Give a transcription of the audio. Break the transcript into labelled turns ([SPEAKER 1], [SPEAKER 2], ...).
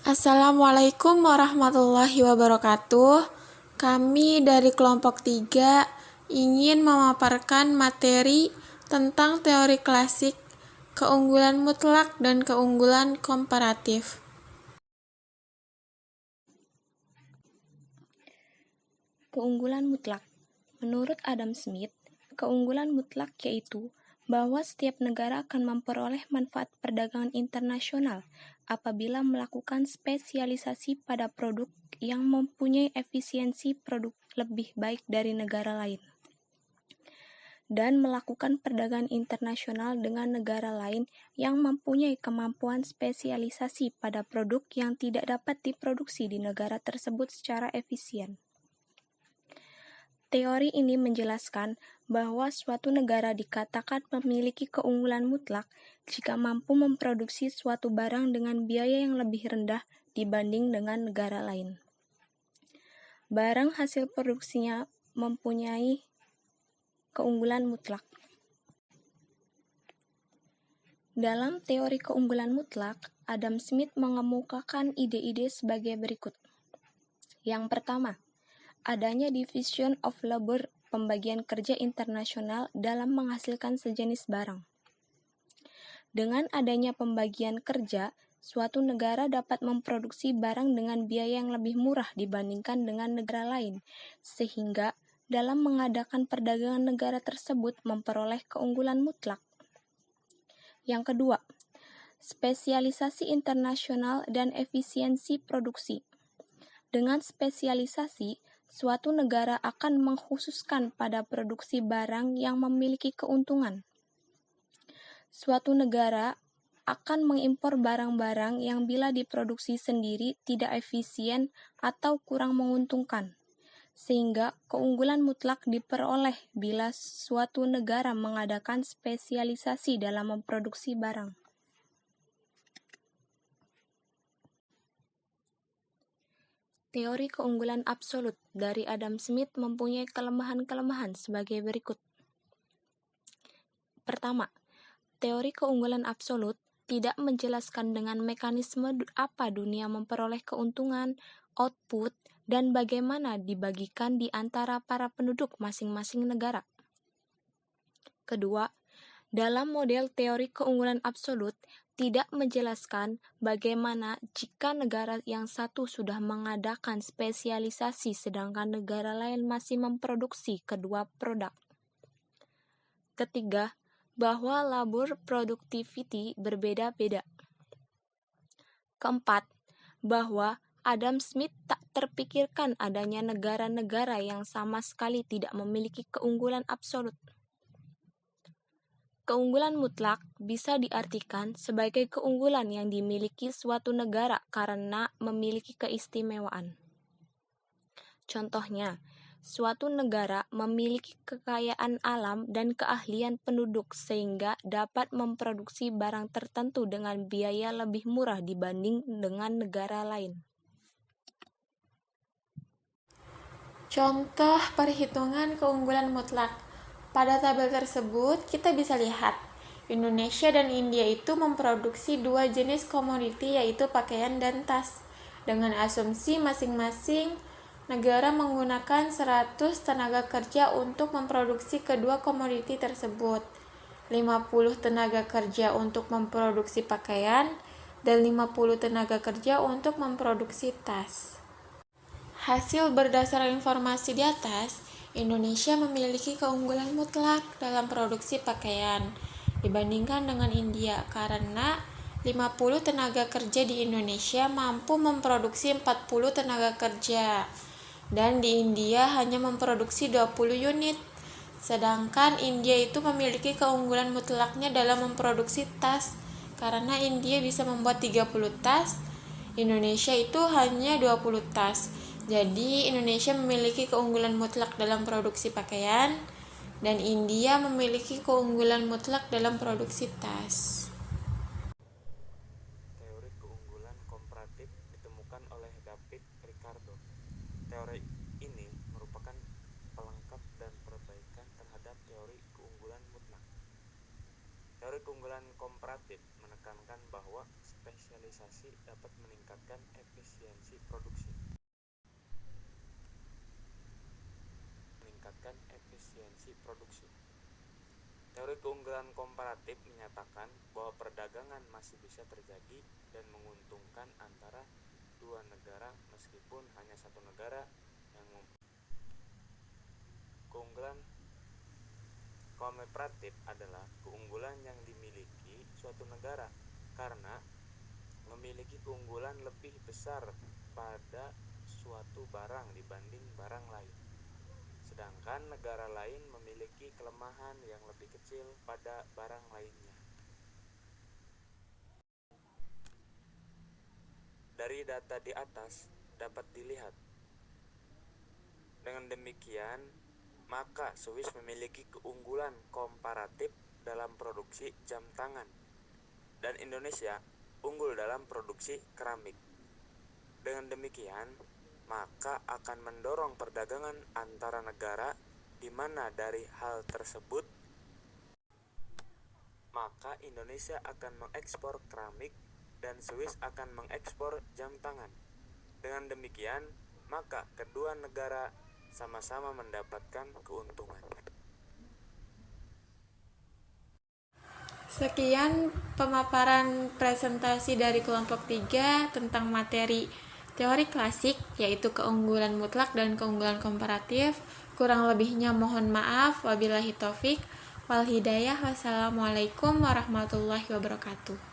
[SPEAKER 1] Assalamualaikum warahmatullahi wabarakatuh. Kami dari kelompok 3 ingin memaparkan materi tentang teori klasik, keunggulan mutlak dan keunggulan komparatif.
[SPEAKER 2] Keunggulan mutlak. Menurut Adam Smith, keunggulan mutlak yaitu bahwa setiap negara akan memperoleh manfaat perdagangan internasional apabila melakukan spesialisasi pada produk yang mempunyai efisiensi produk lebih baik dari negara lain, dan melakukan perdagangan internasional dengan negara lain yang mempunyai kemampuan spesialisasi pada produk yang tidak dapat diproduksi di negara tersebut secara efisien. Teori ini menjelaskan bahwa suatu negara dikatakan memiliki keunggulan mutlak jika mampu memproduksi suatu barang dengan biaya yang lebih rendah dibanding dengan negara lain. Barang hasil produksinya mempunyai keunggulan mutlak. Dalam teori keunggulan mutlak, Adam Smith mengemukakan ide-ide sebagai berikut. Yang pertama, adanya division of labor, pembagian kerja internasional dalam menghasilkan sejenis barang. Dengan adanya pembagian kerja, suatu negara dapat memproduksi barang dengan biaya yang lebih murah dibandingkan dengan negara lain, sehingga dalam mengadakan perdagangan negara tersebut memperoleh keunggulan mutlak. Yang kedua, spesialisasi internasional dan efisiensi produksi. Dengan spesialisasi, suatu negara akan mengkhususkan pada produksi barang yang memiliki keuntungan. Suatu negara akan mengimpor barang-barang yang bila diproduksi sendiri tidak efisien atau kurang menguntungkan, sehingga keunggulan mutlak diperoleh bila suatu negara mengadakan spesialisasi dalam memproduksi barang. Teori keunggulan absolut dari Adam Smith mempunyai kelemahan-kelemahan sebagai berikut. Pertama, teori keunggulan absolut tidak menjelaskan dengan mekanisme apa dunia memperoleh keuntungan, output, dan bagaimana dibagikan di antara para penduduk masing-masing negara. Kedua, dalam model teori keunggulan absolut, tidak menjelaskan bagaimana jika negara yang satu sudah mengadakan spesialisasi sedangkan negara lain masih memproduksi kedua produk. Ketiga, bahwa labor productivity berbeda-beda. Keempat, bahwa Adam Smith tak terpikirkan adanya negara-negara yang sama sekali tidak memiliki keunggulan absolut. Keunggulan mutlak bisa diartikan sebagai keunggulan yang dimiliki suatu negara karena memiliki keistimewaan. Contohnya, suatu negara memiliki kekayaan alam dan keahlian penduduk sehingga dapat memproduksi barang tertentu dengan biaya lebih murah dibanding dengan negara lain.
[SPEAKER 1] Contoh perhitungan keunggulan mutlak. Pada tabel tersebut, kita bisa lihat Indonesia dan India itu memproduksi dua jenis komoditi yaitu pakaian dan tas. Dengan asumsi masing-masing negara menggunakan 100 tenaga kerja untuk memproduksi kedua komoditi tersebut. 50 tenaga kerja untuk memproduksi pakaian dan 50 tenaga kerja untuk memproduksi tas. Hasil berdasarkan informasi di atas, Indonesia memiliki keunggulan mutlak dalam produksi pakaian dibandingkan dengan India karena 50 tenaga kerja di Indonesia mampu memproduksi 40 tenaga kerja dan di India hanya memproduksi 20 unit. Sedangkan India itu memiliki keunggulan mutlaknya dalam memproduksi tas karena India bisa membuat 30 tas, Indonesia itu hanya 20 tas. Jadi Indonesia memiliki keunggulan mutlak dalam produksi pakaian dan India memiliki keunggulan mutlak dalam produksi tas.
[SPEAKER 3] Teori keunggulan komparatif ditemukan oleh David Ricardo. Teori ini merupakan pelengkap dan perbaikan terhadap teori keunggulan mutlak. Teori keunggulan komparatif menekankan bahwa spesialisasi dapat meningkatkan efisiensi produksi. Teori keunggulan komparatif menyatakan bahwa perdagangan masih bisa terjadi dan menguntungkan antara dua negara meskipun hanya satu negara yang keunggulan komparatif adalah keunggulan yang dimiliki suatu negara karena memiliki keunggulan lebih besar pada suatu barang dibanding barang lain, sedangkan negara lain memiliki kelemahan yang lebih kecil pada barang lainnya. Dari data di atas dapat dilihat. Dengan demikian, maka Swiss memiliki keunggulan komparatif dalam produksi jam tangan, dan Indonesia unggul dalam produksi keramik. Dengan demikian, maka akan mendorong perdagangan antara negara di mana dari hal tersebut maka Indonesia akan mengekspor keramik dan Swiss akan mengekspor jam tangan. Dengan demikian, maka kedua negara sama-sama mendapatkan keuntungan.
[SPEAKER 1] Sekian pemaparan presentasi dari kelompok 3 tentang materi teori klasik, yaitu keunggulan mutlak dan keunggulan komparatif. Kurang lebihnya mohon maaf. Wabillahi taufik wal hidayah. Wassalamualaikum warahmatullahi wabarakatuh.